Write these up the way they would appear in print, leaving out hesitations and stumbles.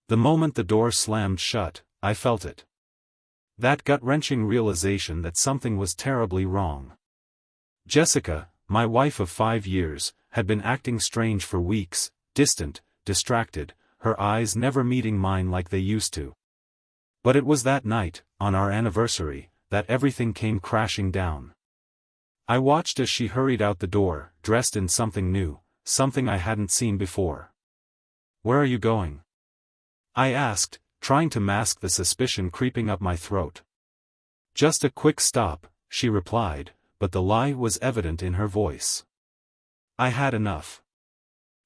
The moment the door slammed shut, I felt it. That gut-wrenching realization that something was terribly wrong. Jessica, my wife of 5 years, had been acting strange for weeks, distant, distracted, her eyes never meeting mine like they used to. But it was that night, on our anniversary, that everything came crashing down. I watched as she hurried out the door, dressed in something new, something I hadn't seen before. "Where are you going?" I asked, trying to mask the suspicion creeping up my throat. "Just a quick stop," she replied, but the lie was evident in her voice. I had enough.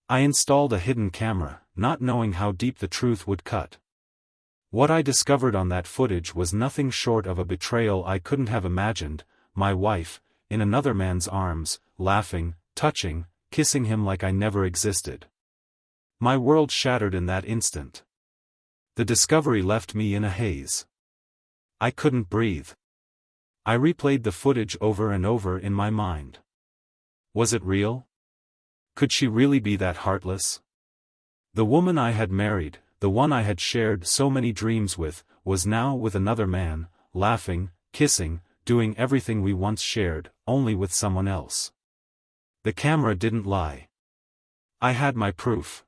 I installed a hidden camera, not knowing how deep the truth would cut. What I discovered on that footage was nothing short of a betrayal I couldn't have imagined. My wife, in another man's arms, laughing, touching, kissing him like I never existed. My world shattered in that instant. The discovery left me in a haze. I couldn't breathe. I replayed the footage over and over in my mind. Was it real? Could she really be that heartless? The woman I had married, the one I had shared so many dreams with, was now with another man, laughing, kissing, doing everything we once shared, only with someone else. The camera didn't lie. I had my proof.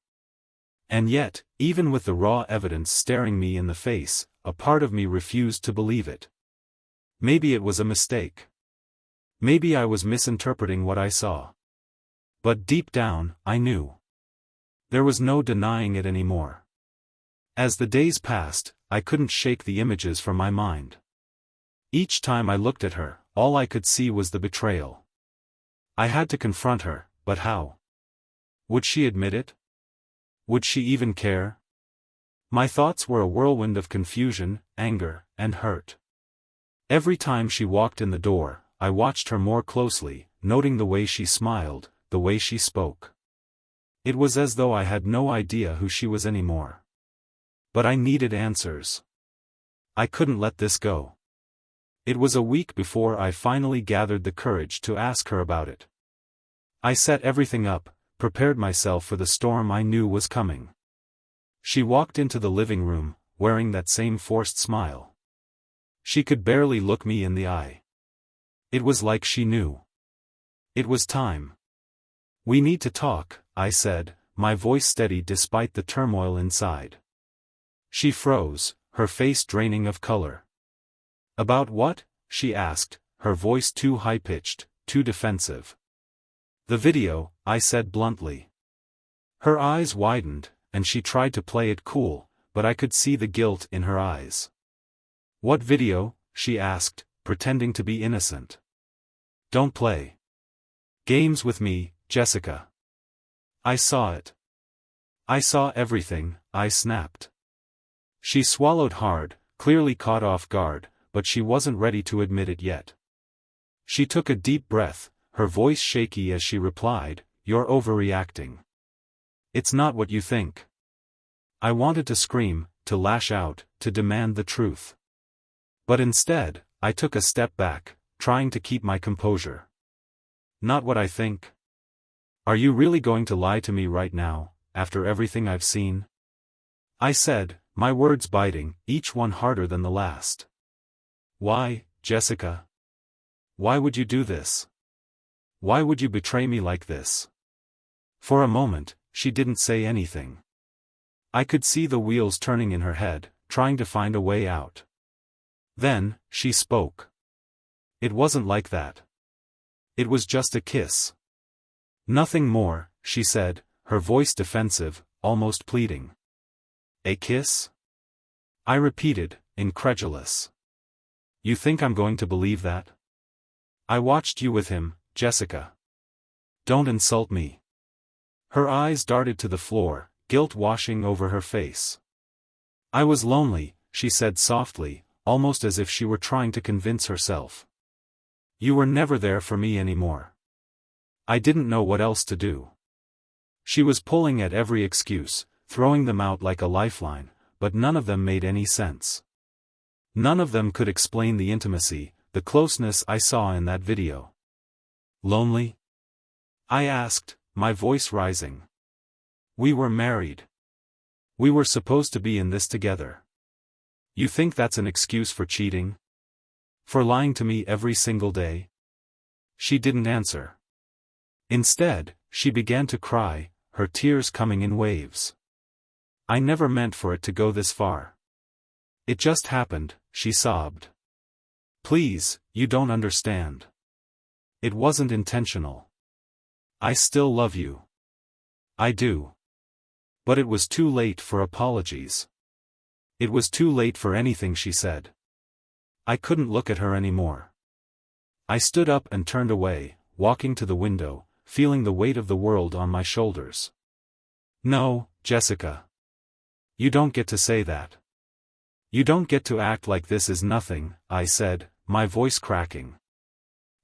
And yet, even with the raw evidence staring me in the face, a part of me refused to believe it. Maybe it was a mistake. Maybe I was misinterpreting what I saw. But deep down, I knew. There was no denying it anymore. As the days passed, I couldn't shake the images from my mind. Each time I looked at her, all I could see was the betrayal. I had to confront her, but how? Would she admit it? Would she even care? My thoughts were a whirlwind of confusion, anger, and hurt. Every time she walked in the door, I watched her more closely, noting the way she smiled, the way she spoke. It was as though I had no idea who she was anymore. But I needed answers. I couldn't let this go. It was a week before I finally gathered the courage to ask her about it. I set everything up, prepared myself for the storm I knew was coming. She walked into the living room, wearing that same forced smile. She could barely look me in the eye. It was like she knew. It was time. "We need to talk," I said, my voice steady despite the turmoil inside. She froze, her face draining of color. "About what?" she asked, her voice too high-pitched, too defensive. "The video," I said bluntly. Her eyes widened, and she tried to play it cool, but I could see the guilt in her eyes. "What video?" she asked, pretending to be innocent. "Don't play games with me, Jessica. I saw it. I saw everything," I snapped. She swallowed hard, clearly caught off guard, but she wasn't ready to admit it yet. She took a deep breath, her voice shaky as she replied, "You're overreacting. It's not what you think." I wanted to scream, to lash out, to demand the truth. But instead, I took a step back, trying to keep my composure. "Not what I think? Are you really going to lie to me right now, after everything I've seen?" I said, my words biting, each one harder than the last. "Why, Jessica? Why would you do this? Why would you betray me like this?" For a moment, she didn't say anything. I could see the wheels turning in her head, trying to find a way out. Then, she spoke. "It wasn't like that. It was just a kiss." "Nothing more," she said, her voice defensive, almost pleading. "A kiss?" I repeated, incredulous. "You think I'm going to believe that? I watched you with him, Jessica. Don't insult me." Her eyes darted to the floor, guilt washing over her face. "I was lonely," she said softly, almost as if she were trying to convince herself. "You were never there for me anymore. I didn't know what else to do." She was pulling at every excuse, throwing them out like a lifeline, but none of them made any sense. None of them could explain the intimacy, the closeness I saw in that video. "Lonely?" I asked, my voice rising. "We were married. We were supposed to be in this together. You think that's an excuse for cheating? For lying to me every single day? She didn't answer. Instead, she began to cry, her tears coming in waves. I never meant for it to go this far. It just happened, she sobbed. Please, you don't understand. It wasn't intentional. I still love you. I do. But it was too late for apologies. It was too late for anything she said. I couldn't look at her anymore. I stood up and turned away, walking to the window, feeling the weight of the world on my shoulders. No, Jessica. You don't get to say that. You don't get to act like this is nothing, I said, my voice cracking.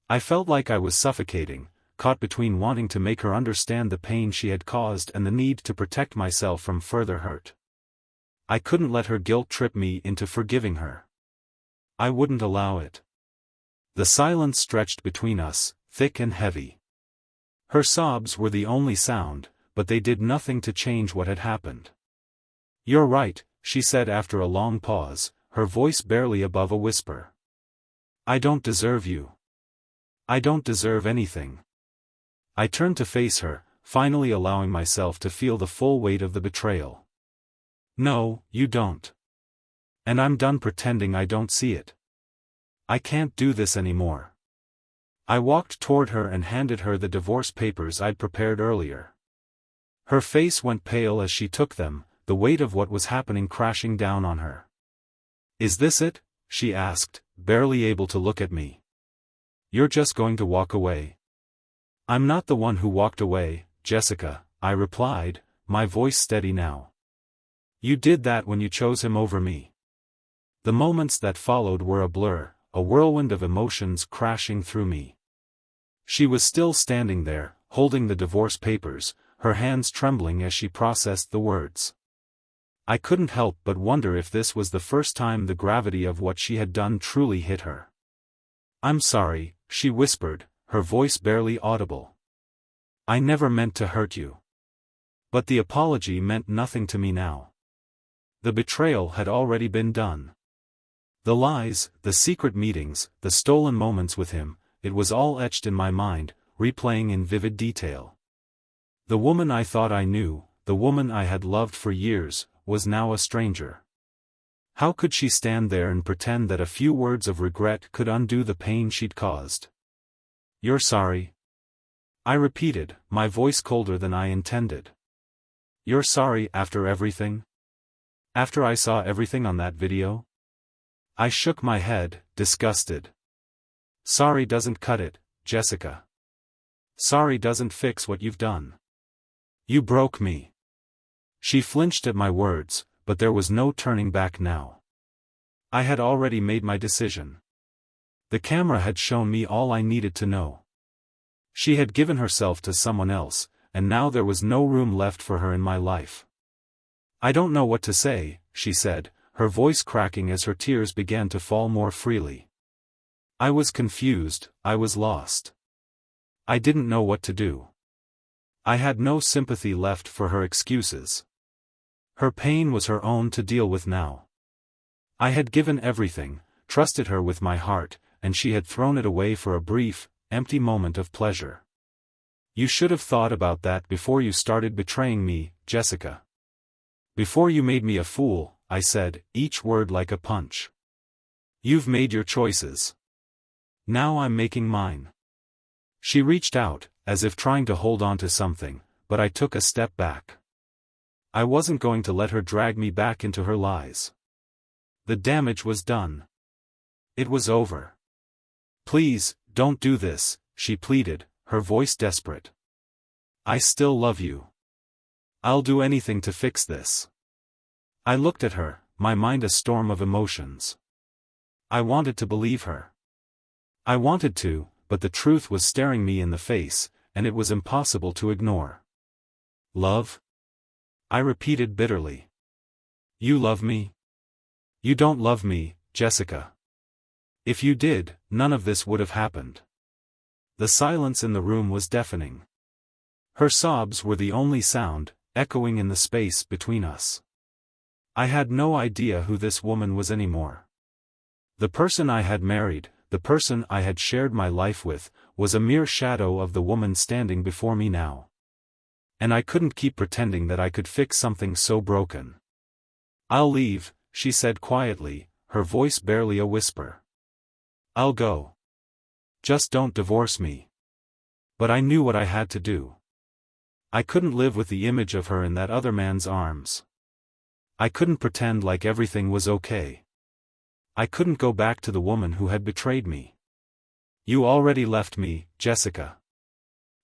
I felt like I was suffocating, caught between wanting to make her understand the pain she had caused and the need to protect myself from further hurt. I couldn't let her guilt trip me into forgiving her. I wouldn't allow it. The silence stretched between us, thick and heavy. Her sobs were the only sound, but they did nothing to change what had happened. You're right, she said after a long pause, her voice barely above a whisper. I don't deserve you. I don't deserve anything. I turned to face her, finally allowing myself to feel the full weight of the betrayal. No, you don't. And I'm done pretending I don't see it. I can't do this anymore. I walked toward her and handed her the divorce papers I'd prepared earlier. Her face went pale as she took them, the weight of what was happening crashing down on her. Is this it? She asked, barely able to look at me. You're just going to walk away? I'm not the one who walked away, Jessica, I replied, my voice steady now. You did that when you chose him over me. The moments that followed were a blur, a whirlwind of emotions crashing through me. She was still standing there, holding the divorce papers, her hands trembling as she processed the words. I couldn't help but wonder if this was the first time the gravity of what she had done truly hit her. I'm sorry, she whispered, her voice barely audible. I never meant to hurt you. But the apology meant nothing to me now. The betrayal had already been done. The lies, the secret meetings, the stolen moments with him, it was all etched in my mind, replaying in vivid detail. The woman I thought I knew, the woman I had loved for years, was now a stranger. How could she stand there and pretend that a few words of regret could undo the pain she'd caused? You're sorry? I repeated, my voice colder than I intended. You're sorry after everything? After I saw everything on that video? I shook my head, disgusted. Sorry doesn't cut it, Jessica. Sorry doesn't fix what you've done. You broke me. She flinched at my words, but there was no turning back now. I had already made my decision. The camera had shown me all I needed to know. She had given herself to someone else, and now there was no room left for her in my life. I don't know what to say, she said, her voice cracking as her tears began to fall more freely. I was confused, I was lost. I didn't know what to do. I had no sympathy left for her excuses. Her pain was her own to deal with now. I had given everything, trusted her with my heart, and she had thrown it away for a brief, empty moment of pleasure. You should have thought about that before you started betraying me, Jessica. Before you made me a fool, I said, each word like a punch. You've made your choices. Now I'm making mine. She reached out, as if trying to hold on to something, but I took a step back. I wasn't going to let her drag me back into her lies. The damage was done. It was over. Please, don't do this, she pleaded, her voice desperate. I still love you. I'll do anything to fix this. I looked at her, my mind a storm of emotions. I wanted to believe her. I wanted to, but the truth was staring me in the face, and it was impossible to ignore. Love? I repeated bitterly. You love me? You don't love me, Jessica. If you did, none of this would have happened. The silence in the room was deafening. Her sobs were the only sound, echoing in the space between us. I had no idea who this woman was anymore. The person I had married, the person I had shared my life with, was a mere shadow of the woman standing before me now. And I couldn't keep pretending that I could fix something so broken. "I'll leave," she said quietly, her voice barely a whisper. "I'll go. Just don't divorce me." But I knew what I had to do. I couldn't live with the image of her in that other man's arms. I couldn't pretend like everything was okay. I couldn't go back to the woman who had betrayed me. "You already left me, Jessica.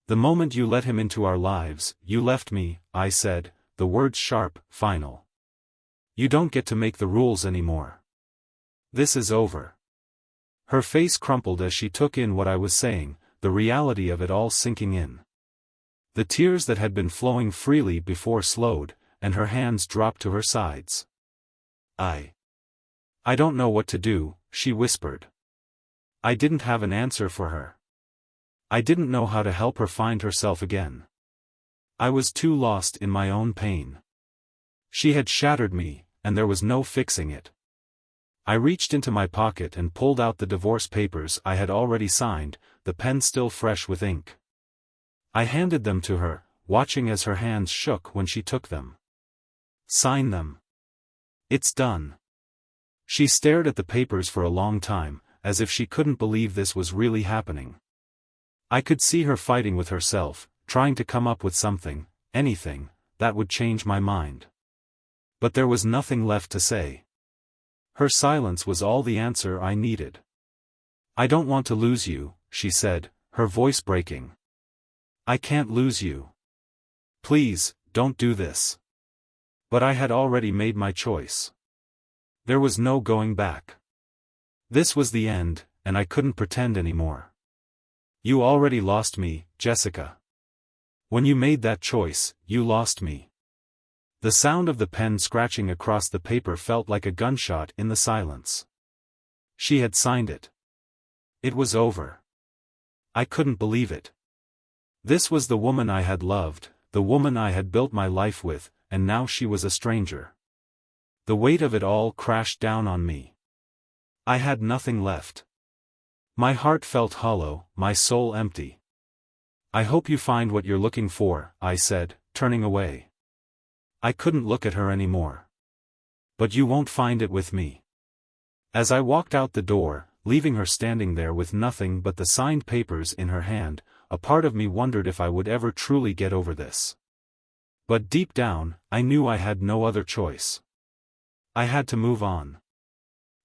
The moment you let him into our lives, you left me," I said, the words sharp, final. "You don't get to make the rules anymore. This is over." Her face crumpled as she took in what I was saying, the reality of it all sinking in. The tears that had been flowing freely before slowed, and her hands dropped to her sides. I don't know what to do," she whispered. I didn't have an answer for her. I didn't know how to help her find herself again. I was too lost in my own pain. She had shattered me, and there was no fixing it. I reached into my pocket and pulled out the divorce papers I had already signed, the pen still fresh with ink. I handed them to her, watching as her hands shook when she took them. "Sign them. It's done." She stared at the papers for a long time, as if she couldn't believe this was really happening. I could see her fighting with herself, trying to come up with something, anything, that would change my mind. But there was nothing left to say. Her silence was all the answer I needed. "I don't want to lose you," she said, her voice breaking. "I can't lose you. Please, don't do this." But I had already made my choice. There was no going back. This was the end, and I couldn't pretend anymore. "You already lost me, Jessica. When you made that choice, you lost me." The sound of the pen scratching across the paper felt like a gunshot in the silence. She had signed it. It was over. I couldn't believe it. This was the woman I had loved, the woman I had built my life with, and now she was a stranger. The weight of it all crashed down on me. I had nothing left. My heart felt hollow, my soul empty. "I hope you find what you're looking for," I said, turning away. I couldn't look at her anymore. "But you won't find it with me." As I walked out the door, leaving her standing there with nothing but the signed papers in her hand, a part of me wondered if I would ever truly get over this. But deep down, I knew I had no other choice. I had to move on.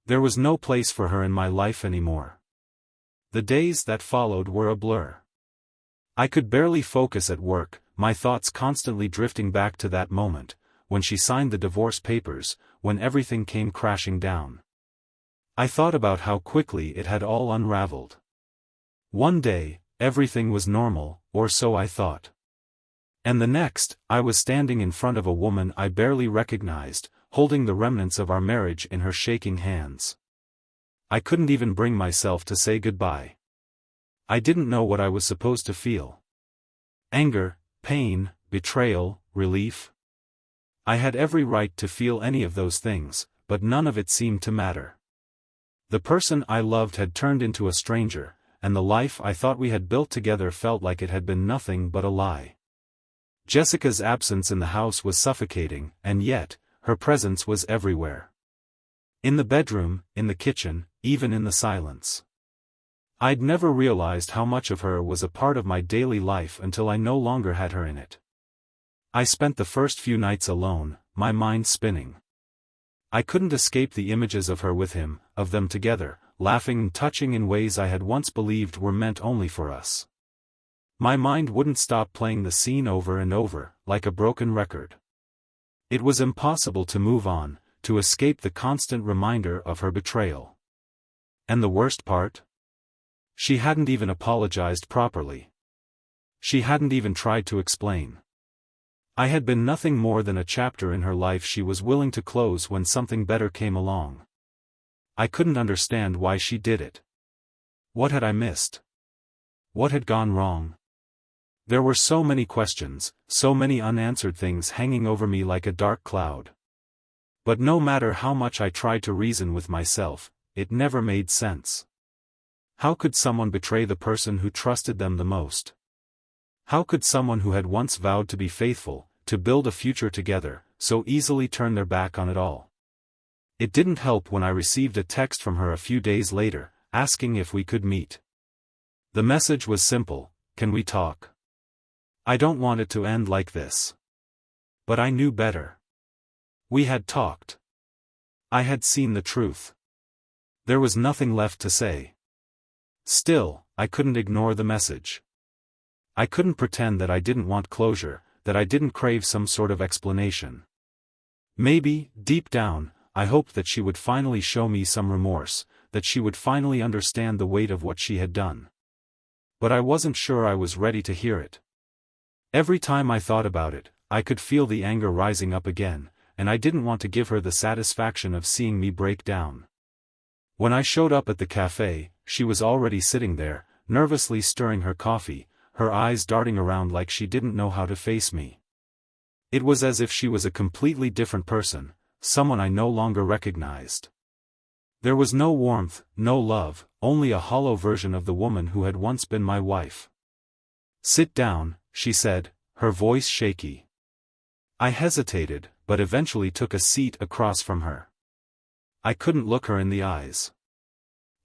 There was no place for her in my life anymore. The days that followed were a blur. I could barely focus at work, my thoughts constantly drifting back to that moment, when she signed the divorce papers, when everything came crashing down. I thought about how quickly it had all unraveled. One day, everything was normal, or so I thought. And the next, I was standing in front of a woman I barely recognized, holding the remnants of our marriage in her shaking hands. I couldn't even bring myself to say goodbye. I didn't know what I was supposed to feel. Anger, pain, betrayal, relief. I had every right to feel any of those things, but none of it seemed to matter. The person I loved had turned into a stranger, and the life I thought we had built together felt like it had been nothing but a lie. Jessica's absence in the house was suffocating, and yet, her presence was everywhere. In the bedroom, in the kitchen, even in the silence. I'd never realized how much of her was a part of my daily life until I no longer had her in it. I spent the first few nights alone, my mind spinning. I couldn't escape the images of her with him, of them together, laughing and touching in ways I had once believed were meant only for us. My mind wouldn't stop playing the scene over and over, like a broken record. It was impossible to move on, to escape the constant reminder of her betrayal. And the worst part? She hadn't even apologized properly. She hadn't even tried to explain. I had been nothing more than a chapter in her life she was willing to close when something better came along. I couldn't understand why she did it. What had I missed? What had gone wrong? There were so many questions, so many unanswered things hanging over me like a dark cloud. But no matter how much I tried to reason with myself, it never made sense. How could someone betray the person who trusted them the most? How could someone who had once vowed to be faithful, to build a future together, so easily turn their back on it all? It didn't help when I received a text from her a few days later, asking if we could meet. The message was simple: "Can we talk? I don't want it to end like this." But I knew better. We had talked. I had seen the truth. There was nothing left to say. Still, I couldn't ignore the message. I couldn't pretend that I didn't want closure, that I didn't crave some sort of explanation. Maybe, deep down, I hoped that she would finally show me some remorse, that she would finally understand the weight of what she had done. But I wasn't sure I was ready to hear it. Every time I thought about it, I could feel the anger rising up again, and I didn't want to give her the satisfaction of seeing me break down. When I showed up at the cafe, she was already sitting there, nervously stirring her coffee, her eyes darting around like she didn't know how to face me. It was as if she was a completely different person, someone I no longer recognized. There was no warmth, no love, only a hollow version of the woman who had once been my wife. "Sit down," she said, her voice shaky. I hesitated, but eventually took a seat across from her. I couldn't look her in the eyes.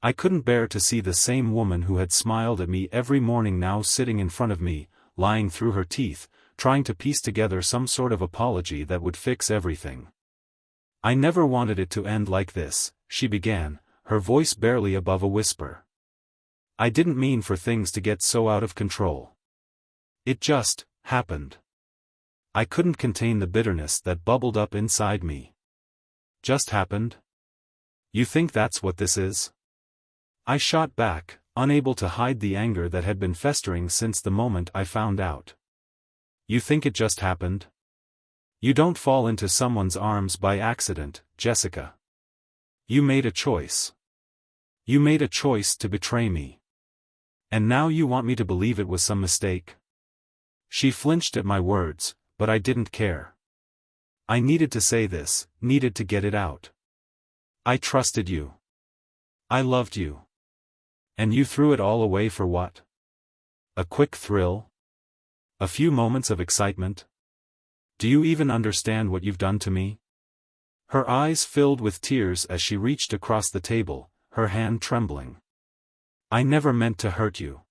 I couldn't bear to see the same woman who had smiled at me every morning now sitting in front of me, lying through her teeth, trying to piece together some sort of apology that would fix everything. "I never wanted it to end like this," she began, her voice barely above a whisper. "I didn't mean for things to get so out of control. It just happened." I couldn't contain the bitterness that bubbled up inside me. "Just happened? You think that's what this is?" I shot back, unable to hide the anger that had been festering since the moment I found out. "You think it just happened? You don't fall into someone's arms by accident, Jessica. You made a choice. You made a choice to betray me. And now you want me to believe it was some mistake?" She flinched at my words, but I didn't care. I needed to say this, needed to get it out. "I trusted you. I loved you. And you threw it all away for what? A quick thrill? A few moments of excitement? Do you even understand what you've done to me?" Her eyes filled with tears as she reached across the table, her hand trembling. "I never meant to hurt you.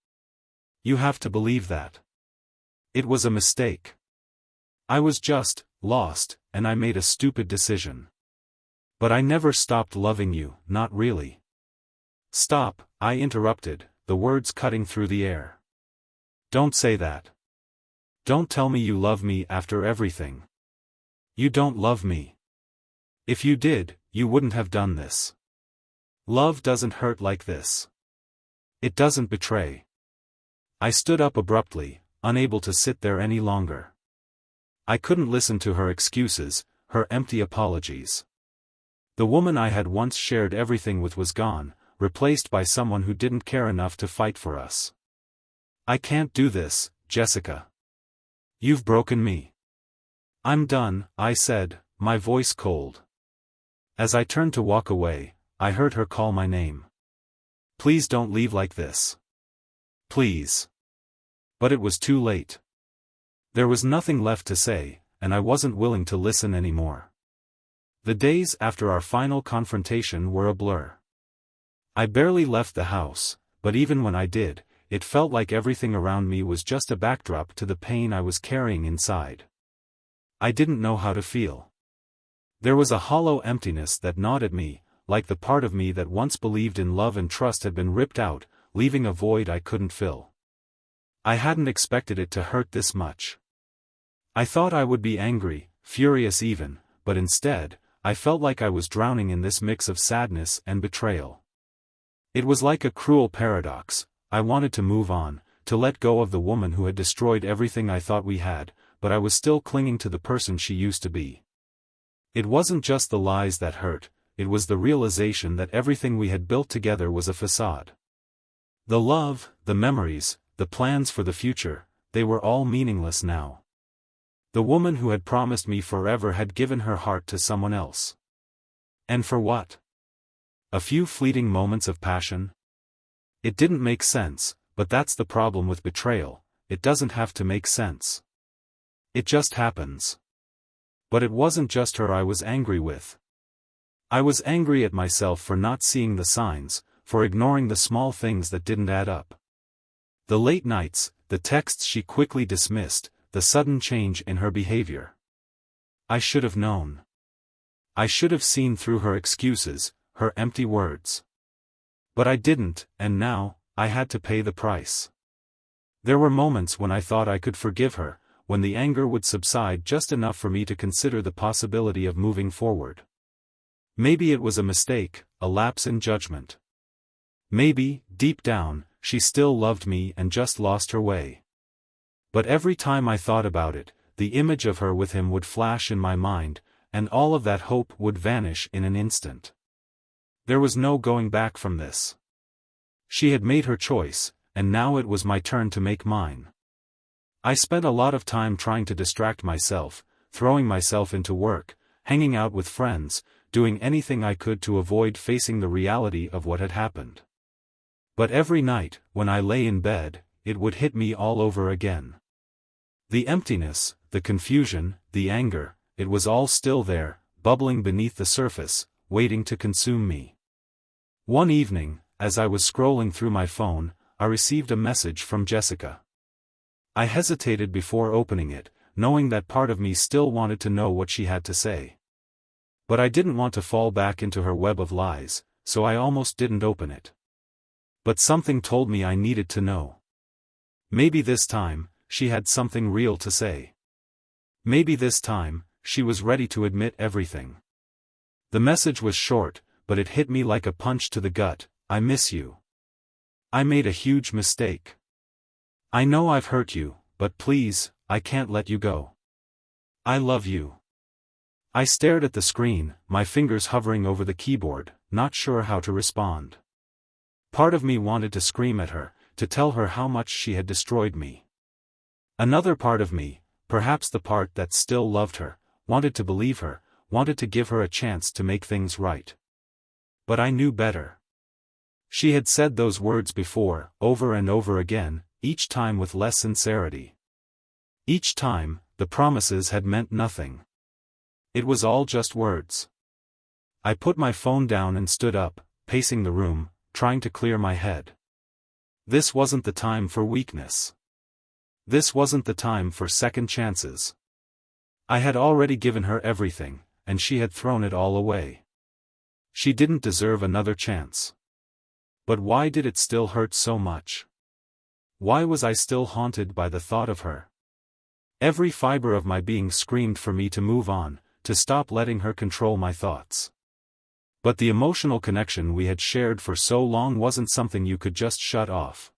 You have to believe that. It was a mistake. I was just lost, and I made a stupid decision. But I never stopped loving you, not really." "Stop," I interrupted, the words cutting through the air. "Don't say that. Don't tell me you love me after everything. You don't love me. If you did, you wouldn't have done this. Love doesn't hurt like this. It doesn't betray." I stood up abruptly, unable to sit there any longer. I couldn't listen to her excuses, her empty apologies. The woman I had once shared everything with was gone, replaced by someone who didn't care enough to fight for us. "I can't do this, Jessica. You've broken me. I'm done," I said, my voice cold. As I turned to walk away, I heard her call my name. "Please don't leave like this. Please." But it was too late. There was nothing left to say, and I wasn't willing to listen anymore. The days after our final confrontation were a blur. I barely left the house, but even when I did, it felt like everything around me was just a backdrop to the pain I was carrying inside. I didn't know how to feel. There was a hollow emptiness that gnawed at me, like the part of me that once believed in love and trust had been ripped out, leaving a void I couldn't fill. I hadn't expected it to hurt this much. I thought I would be angry, furious even, but instead, I felt like I was drowning in this mix of sadness and betrayal. It was like a cruel paradox. I wanted to move on, to let go of the woman who had destroyed everything I thought we had, but I was still clinging to the person she used to be. It wasn't just the lies that hurt, it was the realization that everything we had built together was a facade. The love, the memories, the plans for the future, they were all meaningless now. The woman who had promised me forever had given her heart to someone else. And for what? A few fleeting moments of passion? It didn't make sense, but that's the problem with betrayal, it doesn't have to make sense. It just happens. But it wasn't just her I was angry with. I was angry at myself for not seeing the signs, for ignoring the small things that didn't add up. The late nights, the texts she quickly dismissed, the sudden change in her behavior. I should have known. I should have seen through her excuses, her empty words. But I didn't, and now, I had to pay the price. There were moments when I thought I could forgive her, when the anger would subside just enough for me to consider the possibility of moving forward. Maybe it was a mistake, a lapse in judgment. Maybe, deep down, she still loved me and just lost her way. But every time I thought about it, the image of her with him would flash in my mind, and all of that hope would vanish in an instant. There was no going back from this. She had made her choice, and now it was my turn to make mine. I spent a lot of time trying to distract myself, throwing myself into work, hanging out with friends, doing anything I could to avoid facing the reality of what had happened. But every night, when I lay in bed, it would hit me all over again. The emptiness, the confusion, the anger, it was all still there, bubbling beneath the surface, waiting to consume me. One evening, as I was scrolling through my phone, I received a message from Jessica. I hesitated before opening it, knowing that part of me still wanted to know what she had to say. But I didn't want to fall back into her web of lies, so I almost didn't open it. But something told me I needed to know. Maybe this time, she had something real to say. Maybe this time, she was ready to admit everything. The message was short, but it hit me like a punch to the gut. I miss you. I made a huge mistake. I know I've hurt you, but please, I can't let you go. I love you. I stared at the screen, my fingers hovering over the keyboard, not sure how to respond. Part of me wanted to scream at her, to tell her how much she had destroyed me. Another part of me, perhaps the part that still loved her, wanted to believe her, wanted to give her a chance to make things right. But I knew better. She had said those words before, over and over again, each time with less sincerity. Each time, the promises had meant nothing. It was all just words. I put my phone down and stood up, pacing the room, trying to clear my head. This wasn't the time for weakness. This wasn't the time for second chances. I had already given her everything, and she had thrown it all away. She didn't deserve another chance. But why did it still hurt so much? Why was I still haunted by the thought of her? Every fiber of my being screamed for me to move on, to stop letting her control my thoughts. But the emotional connection we had shared for so long wasn't something you could just shut off.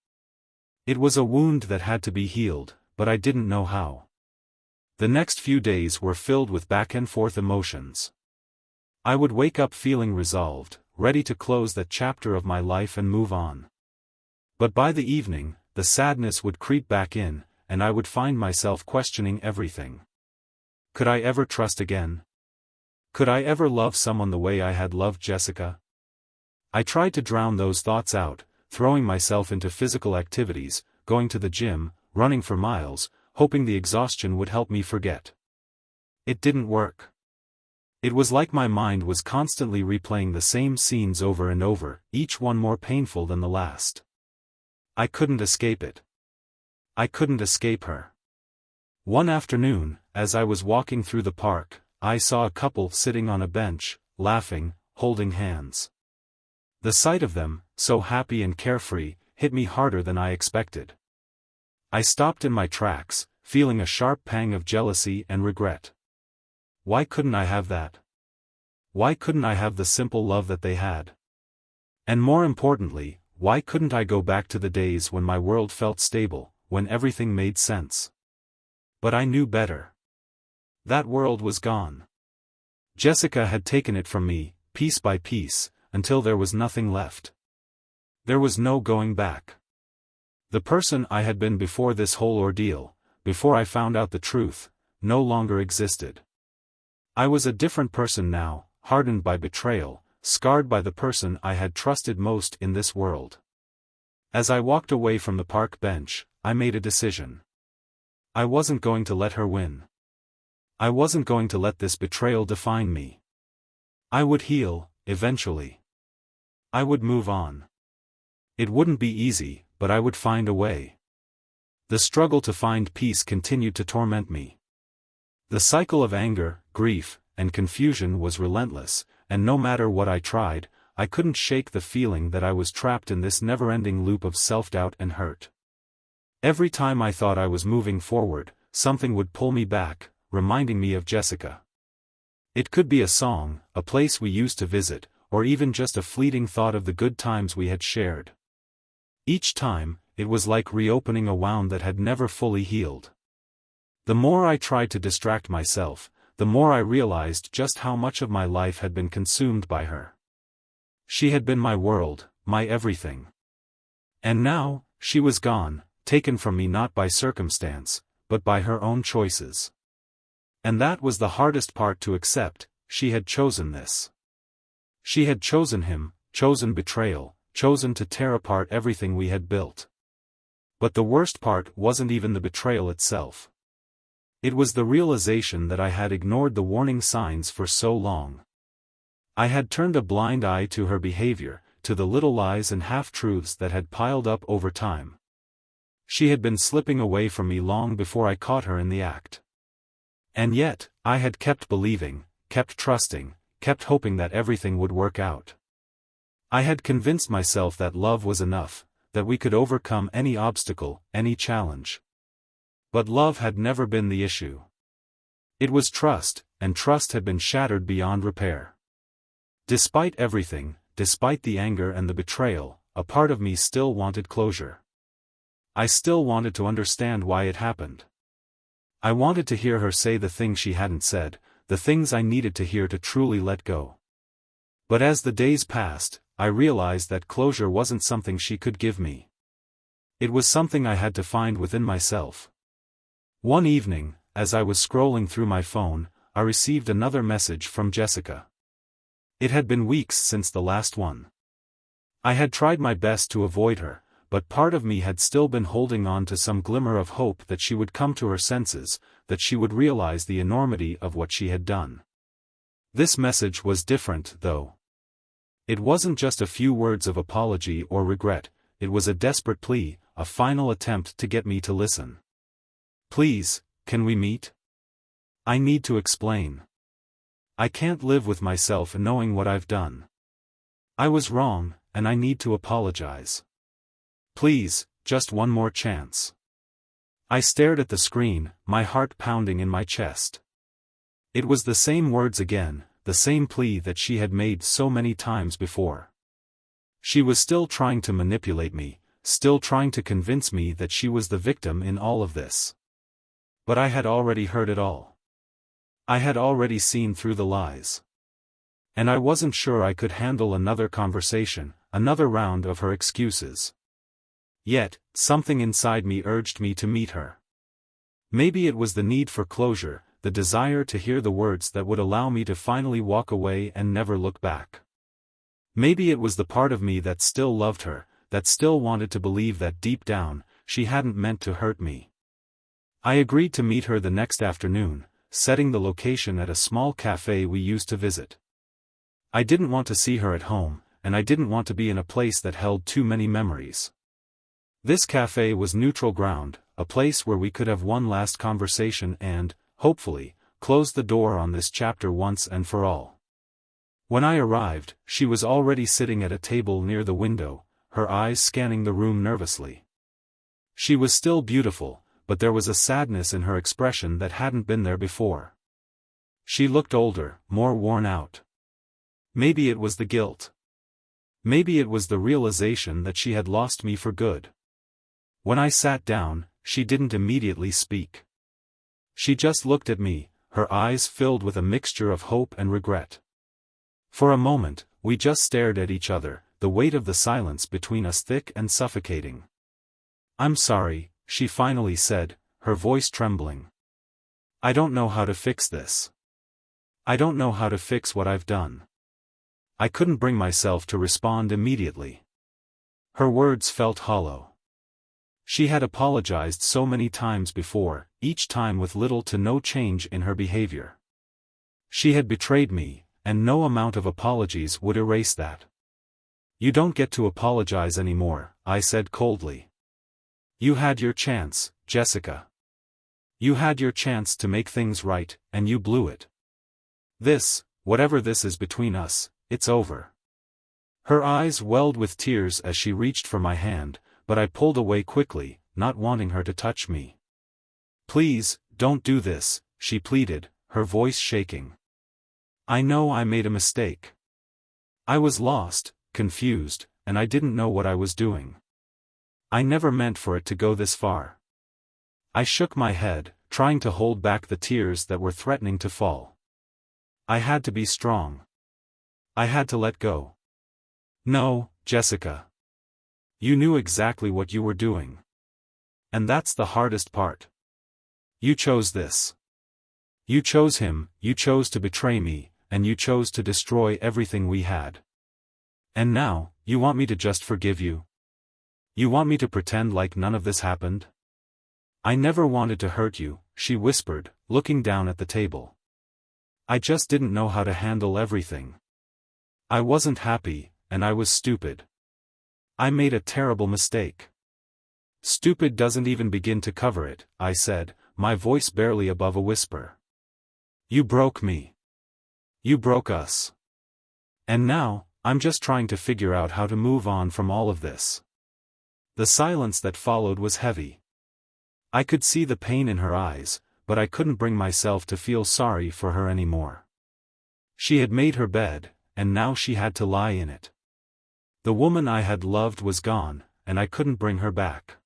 It was a wound that had to be healed, but I didn't know how. The next few days were filled with back-and-forth emotions. I would wake up feeling resolved, ready to close that chapter of my life and move on. But by the evening, the sadness would creep back in, and I would find myself questioning everything. Could I ever trust again? Could I ever love someone the way I had loved Jessica? I tried to drown those thoughts out, throwing myself into physical activities, going to the gym, running for miles, hoping the exhaustion would help me forget. It didn't work. It was like my mind was constantly replaying the same scenes over and over, each one more painful than the last. I couldn't escape it. I couldn't escape her. One afternoon, as I was walking through the park, I saw a couple sitting on a bench, laughing, holding hands. The sight of them, so happy and carefree, hit me harder than I expected. I stopped in my tracks, feeling a sharp pang of jealousy and regret. Why couldn't I have that? Why couldn't I have the simple love that they had? And more importantly, why couldn't I go back to the days when my world felt stable, when everything made sense? But I knew better. That world was gone. Jessica had taken it from me, piece by piece, until there was nothing left. There was no going back. The person I had been before this whole ordeal, before I found out the truth, no longer existed. I was a different person now, hardened by betrayal, scarred by the person I had trusted most in this world. As I walked away from the park bench, I made a decision. I wasn't going to let her win. I wasn't going to let this betrayal define me. I would heal, eventually. I would move on. It wouldn't be easy, but I would find a way. The struggle to find peace continued to torment me. The cycle of anger, grief, and confusion was relentless, and no matter what I tried, I couldn't shake the feeling that I was trapped in this never-ending loop of self-doubt and hurt. Every time I thought I was moving forward, something would pull me back, reminding me of Jessica. It could be a song, a place we used to visit, or even just a fleeting thought of the good times we had shared. Each time, it was like reopening a wound that had never fully healed. The more I tried to distract myself, the more I realized just how much of my life had been consumed by her. She had been my world, my everything. And now, she was gone, taken from me not by circumstance, but by her own choices. And that was the hardest part to accept. She had chosen this. She had chosen him, chosen betrayal, chosen to tear apart everything we had built. But the worst part wasn't even the betrayal itself. It was the realization that I had ignored the warning signs for so long. I had turned a blind eye to her behavior, to the little lies and half-truths that had piled up over time. She had been slipping away from me long before I caught her in the act. And yet, I had kept believing, kept trusting, kept hoping that everything would work out. I had convinced myself that love was enough, that we could overcome any obstacle, any challenge. But love had never been the issue. It was trust, and trust had been shattered beyond repair. Despite everything, despite the anger and the betrayal, a part of me still wanted closure. I still wanted to understand why it happened. I wanted to hear her say the things she hadn't said, the things I needed to hear to truly let go. But as the days passed, I realized that closure wasn't something she could give me. It was something I had to find within myself. One evening, as I was scrolling through my phone, I received another message from Jessica. It had been weeks since the last one. I had tried my best to avoid her, but part of me had still been holding on to some glimmer of hope that she would come to her senses, that she would realize the enormity of what she had done. This message was different, though. It wasn't just a few words of apology or regret, it was a desperate plea, a final attempt to get me to listen. Please, can we meet? I need to explain. I can't live with myself knowing what I've done. I was wrong, and I need to apologize. Please, just one more chance. I stared at the screen, my heart pounding in my chest. It was the same words again, the same plea that she had made so many times before. She was still trying to manipulate me, still trying to convince me that she was the victim in all of this. But I had already heard it all. I had already seen through the lies. And I wasn't sure I could handle another conversation, another round of her excuses. Yet, something inside me urged me to meet her. Maybe it was the need for closure, the desire to hear the words that would allow me to finally walk away and never look back. Maybe it was the part of me that still loved her, that still wanted to believe that deep down, she hadn't meant to hurt me. I agreed to meet her the next afternoon, setting the location at a small cafe we used to visit. I didn't want to see her at home, and I didn't want to be in a place that held too many memories. This cafe was neutral ground, a place where we could have one last conversation and, hopefully, close the door on this chapter once and for all. When I arrived, she was already sitting at a table near the window, her eyes scanning the room nervously. She was still beautiful, but there was a sadness in her expression that hadn't been there before. She looked older, more worn out. Maybe it was the guilt. Maybe it was the realization that she had lost me for good. When I sat down, she didn't immediately speak. She just looked at me, her eyes filled with a mixture of hope and regret. For a moment, we just stared at each other, the weight of the silence between us thick and suffocating. "I'm sorry," she finally said, her voice trembling. I don't know how to fix this. I don't know how to fix what I've done. I couldn't bring myself to respond immediately. Her words felt hollow. She had apologized so many times before, each time with little to no change in her behavior. She had betrayed me, and no amount of apologies would erase that. You don't get to apologize anymore, I said coldly. You had your chance, Jessica. You had your chance to make things right, and you blew it. This, whatever this is between us, it's over. Her eyes welled with tears as she reached for my hand, but I pulled away quickly, not wanting her to touch me. Please, don't do this, she pleaded, her voice shaking. I know I made a mistake. I was lost, confused, and I didn't know what I was doing. I never meant for it to go this far. I shook my head, trying to hold back the tears that were threatening to fall. I had to be strong. I had to let go. No, Jessica. You knew exactly what you were doing. And that's the hardest part. You chose this. You chose him, you chose to betray me, and you chose to destroy everything we had. And now, you want me to just forgive you? You want me to pretend like none of this happened? I never wanted to hurt you, she whispered, looking down at the table. I just didn't know how to handle everything. I wasn't happy, and I was stupid. I made a terrible mistake. Stupid doesn't even begin to cover it, I said, my voice barely above a whisper. You broke me. You broke us. And now, I'm just trying to figure out how to move on from all of this. The silence that followed was heavy. I could see the pain in her eyes, but I couldn't bring myself to feel sorry for her anymore. She had made her bed, and now she had to lie in it. The woman I had loved was gone, and I couldn't bring her back.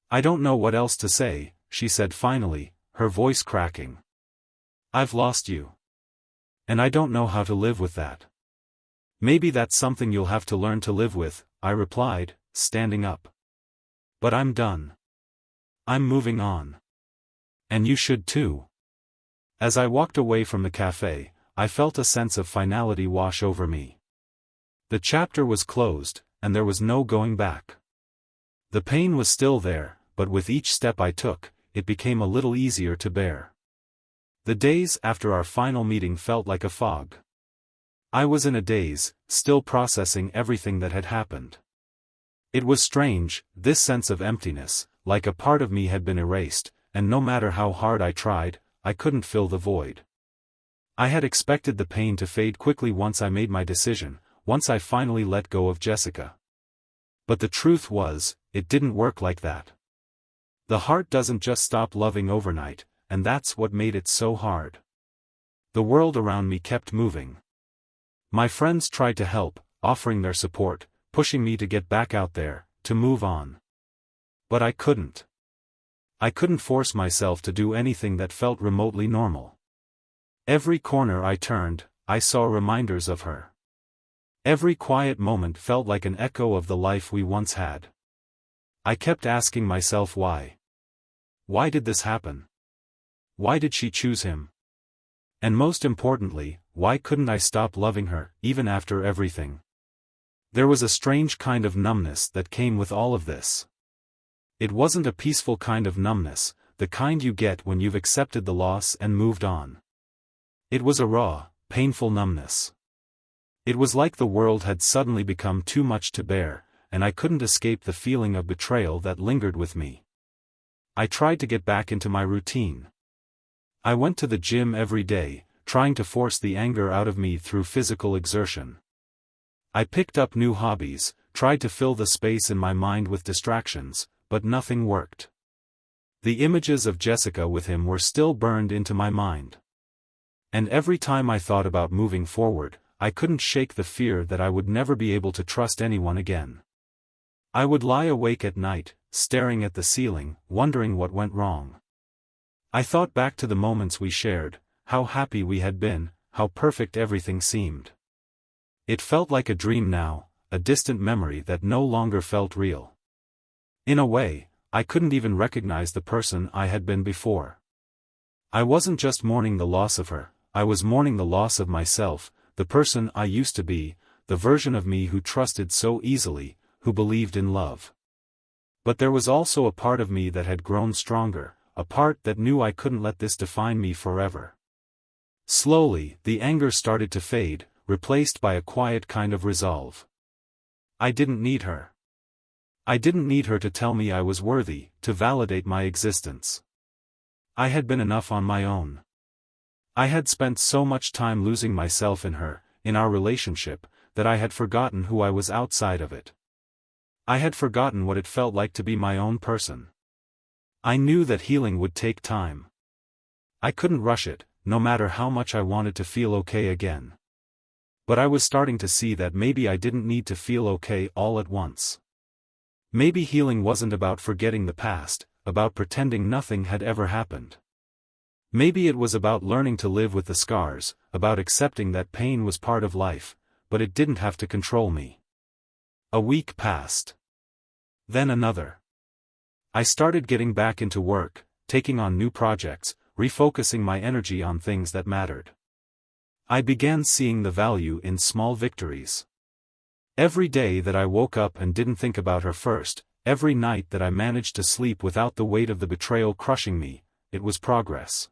I don't know what else to say, she said finally, her voice cracking. I've lost you. And I don't know how to live with that. Maybe that's something you'll have to learn to live with, I replied, standing up. But I'm done. I'm moving on. And you should too. As I walked away from the cafe, I felt a sense of finality wash over me. The chapter was closed, and there was no going back. The pain was still there, but with each step I took, it became a little easier to bear. The days after our final meeting felt like a fog. I was in a daze, still processing everything that had happened. It was strange, this sense of emptiness, like a part of me had been erased, and no matter how hard I tried, I couldn't fill the void. I had expected the pain to fade quickly once I made my decision, once I finally let go of Jessica. But the truth was, it didn't work like that. The heart doesn't just stop loving overnight, and that's what made it so hard. The world around me kept moving. My friends tried to help, offering their support, pushing me to get back out there, to move on. But I couldn't. I couldn't force myself to do anything that felt remotely normal. Every corner I turned, I saw reminders of her. Every quiet moment felt like an echo of the life we once had. I kept asking myself why. Why did this happen? Why did she choose him? And most importantly, why couldn't I stop loving her, even after everything? There was a strange kind of numbness that came with all of this. It wasn't a peaceful kind of numbness, the kind you get when you've accepted the loss and moved on. It was a raw, painful numbness. It was like the world had suddenly become too much to bear, and I couldn't escape the feeling of betrayal that lingered with me. I tried to get back into my routine. I went to the gym every day, trying to force the anger out of me through physical exertion. I picked up new hobbies, tried to fill the space in my mind with distractions, but nothing worked. The images of Jessica with him were still burned into my mind. And every time I thought about moving forward, I couldn't shake the fear that I would never be able to trust anyone again. I would lie awake at night, staring at the ceiling, wondering what went wrong. I thought back to the moments we shared, how happy we had been, how perfect everything seemed. It felt like a dream now, a distant memory that no longer felt real. In a way, I couldn't even recognize the person I had been before. I wasn't just mourning the loss of her, I was mourning the loss of myself, the person I used to be, the version of me who trusted so easily, who believed in love. But there was also a part of me that had grown stronger, a part that knew I couldn't let this define me forever. Slowly, the anger started to fade, replaced by a quiet kind of resolve. I didn't need her. I didn't need her to tell me I was worthy, to validate my existence. I had been enough on my own. I had spent so much time losing myself in her, in our relationship, that I had forgotten who I was outside of it. I had forgotten what it felt like to be my own person. I knew that healing would take time. I couldn't rush it, no matter how much I wanted to feel okay again. But I was starting to see that maybe I didn't need to feel okay all at once. Maybe healing wasn't about forgetting the past, about pretending nothing had ever happened. Maybe it was about learning to live with the scars, about accepting that pain was part of life, but it didn't have to control me. A week passed. Then another. I started getting back into work, taking on new projects, refocusing my energy on things that mattered. I began seeing the value in small victories. Every day that I woke up and didn't think about her first, every night that I managed to sleep without the weight of the betrayal crushing me, it was progress.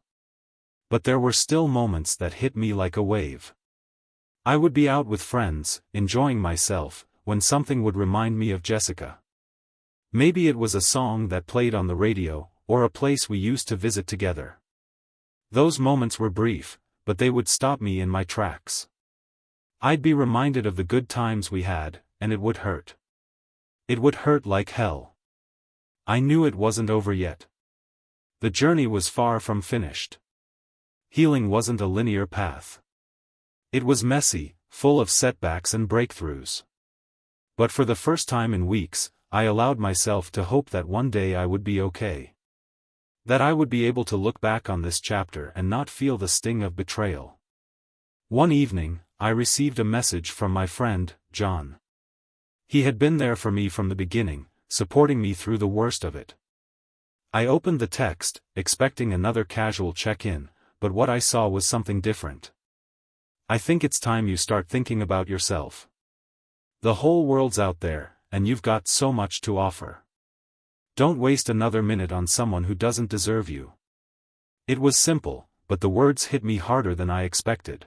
But there were still moments that hit me like a wave. I would be out with friends, enjoying myself, when something would remind me of Jessica. Maybe it was a song that played on the radio, or a place we used to visit together. Those moments were brief, but they would stop me in my tracks. I'd be reminded of the good times we had, and it would hurt. It would hurt like hell. I knew it wasn't over yet. The journey was far from finished. Healing wasn't a linear path. It was messy, full of setbacks and breakthroughs. But for the first time in weeks, I allowed myself to hope that one day I would be okay. That I would be able to look back on this chapter and not feel the sting of betrayal. One evening, I received a message from my friend, John. He had been there for me from the beginning, supporting me through the worst of it. I opened the text, expecting another casual check-in, but what I saw was something different. I think it's time you start thinking about yourself. The whole world's out there, and you've got so much to offer. Don't waste another minute on someone who doesn't deserve you. It was simple, but the words hit me harder than I expected.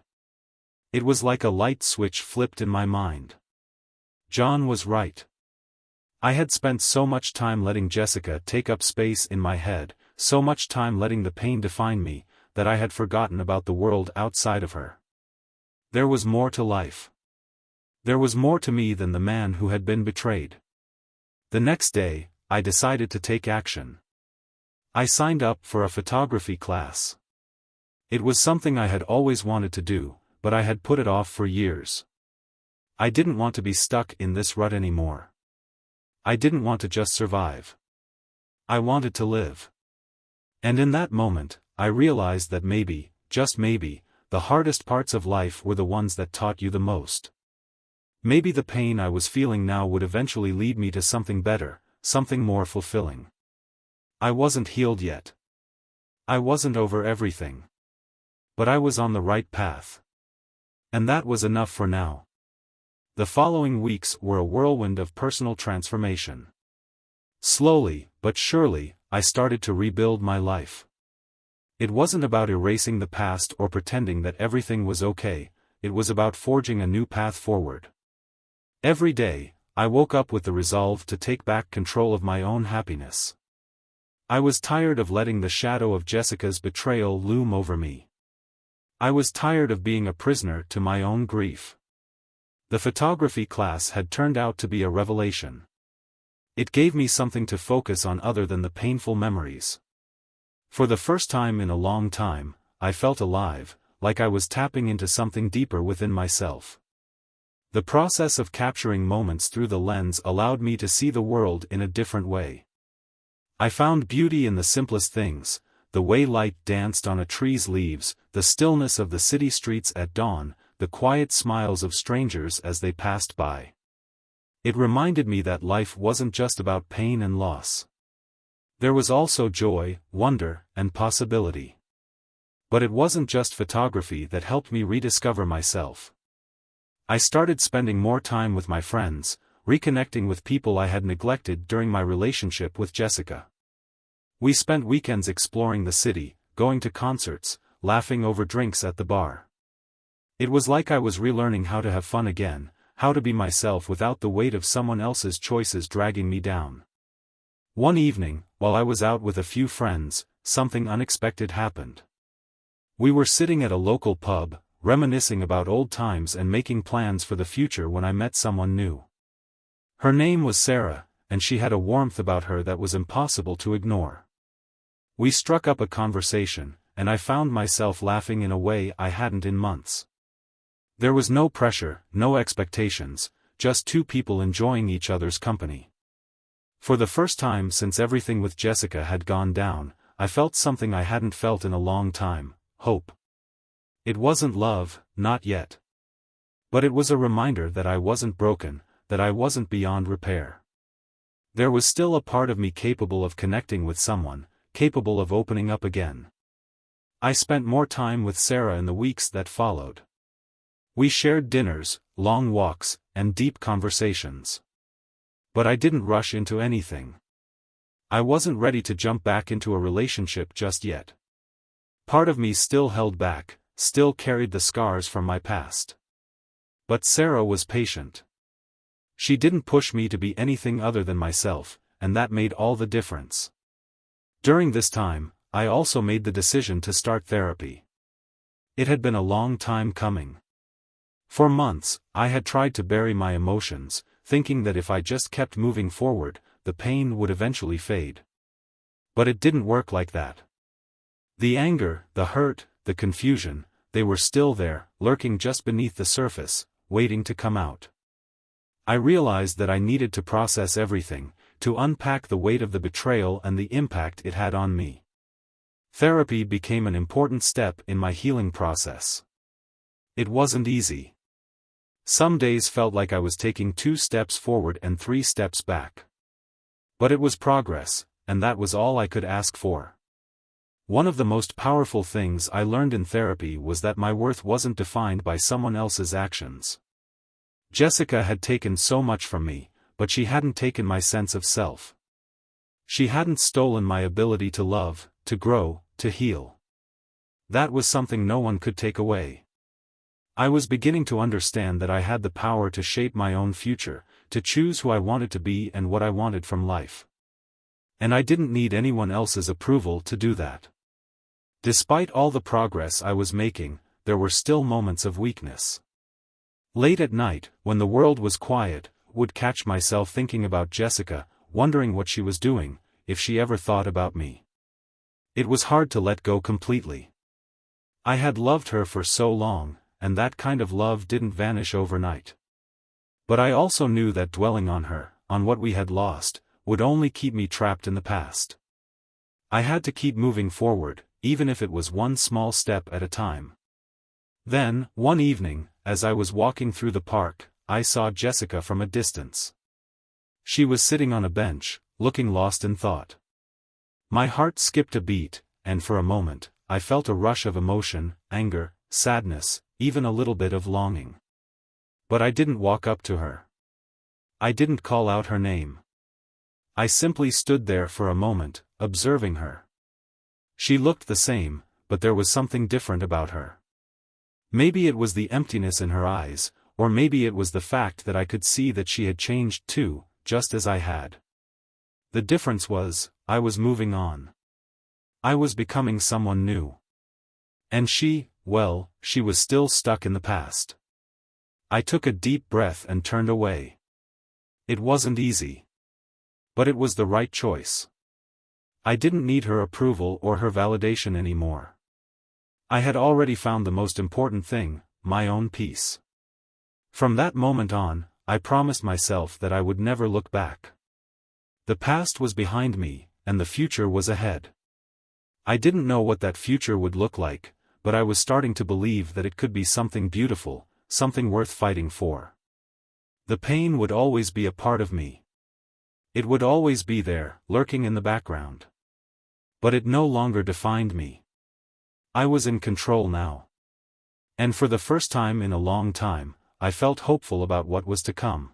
It was like a light switch flipped in my mind. John was right. I had spent so much time letting Jessica take up space in my head, so much time letting the pain define me, that I had forgotten about the world outside of her. There was more to life. There was more to me than the man who had been betrayed. The next day, I decided to take action. I signed up for a photography class. It was something I had always wanted to do, but I had put it off for years. I didn't want to be stuck in this rut anymore. I didn't want to just survive. I wanted to live. And in that moment, I realized that maybe, just maybe, the hardest parts of life were the ones that taught you the most. Maybe the pain I was feeling now would eventually lead me to something better, something more fulfilling. I wasn't healed yet. I wasn't over everything. But I was on the right path. And that was enough for now. The following weeks were a whirlwind of personal transformation. Slowly, but surely, I started to rebuild my life. It wasn't about erasing the past or pretending that everything was okay, it was about forging a new path forward. Every day, I woke up with the resolve to take back control of my own happiness. I was tired of letting the shadow of Jessica's betrayal loom over me. I was tired of being a prisoner to my own grief. The photography class had turned out to be a revelation. It gave me something to focus on other than the painful memories. For the first time in a long time, I felt alive, like I was tapping into something deeper within myself. The process of capturing moments through the lens allowed me to see the world in a different way. I found beauty in the simplest things, the way light danced on a tree's leaves, the stillness of the city streets at dawn, the quiet smiles of strangers as they passed by. It reminded me that life wasn't just about pain and loss. There was also joy, wonder, and possibility. But it wasn't just photography that helped me rediscover myself. I started spending more time with my friends, reconnecting with people I had neglected during my relationship with Jessica. We spent weekends exploring the city, going to concerts, laughing over drinks at the bar. It was like I was relearning how to have fun again, how to be myself without the weight of someone else's choices dragging me down. One evening, while I was out with a few friends, something unexpected happened. We were sitting at a local pub, reminiscing about old times and making plans for the future when I met someone new. Her name was Sarah, and she had a warmth about her that was impossible to ignore. We struck up a conversation, and I found myself laughing in a way I hadn't in months. There was no pressure, no expectations, just two people enjoying each other's company. For the first time since everything with Jessica had gone down, I felt something I hadn't felt in a long time: hope. It wasn't love, not yet. But it was a reminder that I wasn't broken, that I wasn't beyond repair. There was still a part of me capable of connecting with someone, capable of opening up again. I spent more time with Sarah in the weeks that followed. We shared dinners, long walks, and deep conversations. But I didn't rush into anything. I wasn't ready to jump back into a relationship just yet. Part of me still held back, still carried the scars from my past. But Sarah was patient. She didn't push me to be anything other than myself, and that made all the difference. During this time, I also made the decision to start therapy. It had been a long time coming. For months, I had tried to bury my emotions, thinking that if I just kept moving forward, the pain would eventually fade. But it didn't work like that. The anger, the hurt, the confusion, they were still there, lurking just beneath the surface, waiting to come out. I realized that I needed to process everything, to unpack the weight of the betrayal and the impact it had on me. Therapy became an important step in my healing process. It wasn't easy. Some days felt like I was taking 2 steps forward and 3 steps back. But it was progress, and that was all I could ask for. One of the most powerful things I learned in therapy was that my worth wasn't defined by someone else's actions. Jessica had taken so much from me, but she hadn't taken my sense of self. She hadn't stolen my ability to love, to grow, to heal. That was something no one could take away. I was beginning to understand that I had the power to shape my own future, to choose who I wanted to be and what I wanted from life. And I didn't need anyone else's approval to do that. Despite all the progress I was making, there were still moments of weakness. Late at night, when the world was quiet, would catch myself thinking about Jessica, wondering what she was doing, if she ever thought about me. It was hard to let go completely. I had loved her for so long, and that kind of love didn't vanish overnight. But I also knew that dwelling on her, on what we had lost, would only keep me trapped in the past. I had to keep moving forward, even if it was one small step at a time. Then, one evening, as I was walking through the park, I saw Jessica from a distance. She was sitting on a bench, looking lost in thought. My heart skipped a beat, and for a moment, I felt a rush of emotion, anger, sadness, even a little bit of longing. But I didn't walk up to her. I didn't call out her name. I simply stood there for a moment, observing her. She looked the same, but there was something different about her. Maybe it was the emptiness in her eyes, or maybe it was the fact that I could see that she had changed too, just as I had. The difference was, I was moving on. I was becoming someone new. And she, well, she was still stuck in the past. I took a deep breath and turned away. It wasn't easy. But it was the right choice. I didn't need her approval or her validation anymore. I had already found the most important thing, my own peace. From that moment on, I promised myself that I would never look back. The past was behind me, and the future was ahead. I didn't know what that future would look like, but I was starting to believe that it could be something beautiful, something worth fighting for. The pain would always be a part of me. It would always be there, lurking in the background. But it no longer defined me. I was in control now. And for the first time in a long time, I felt hopeful about what was to come.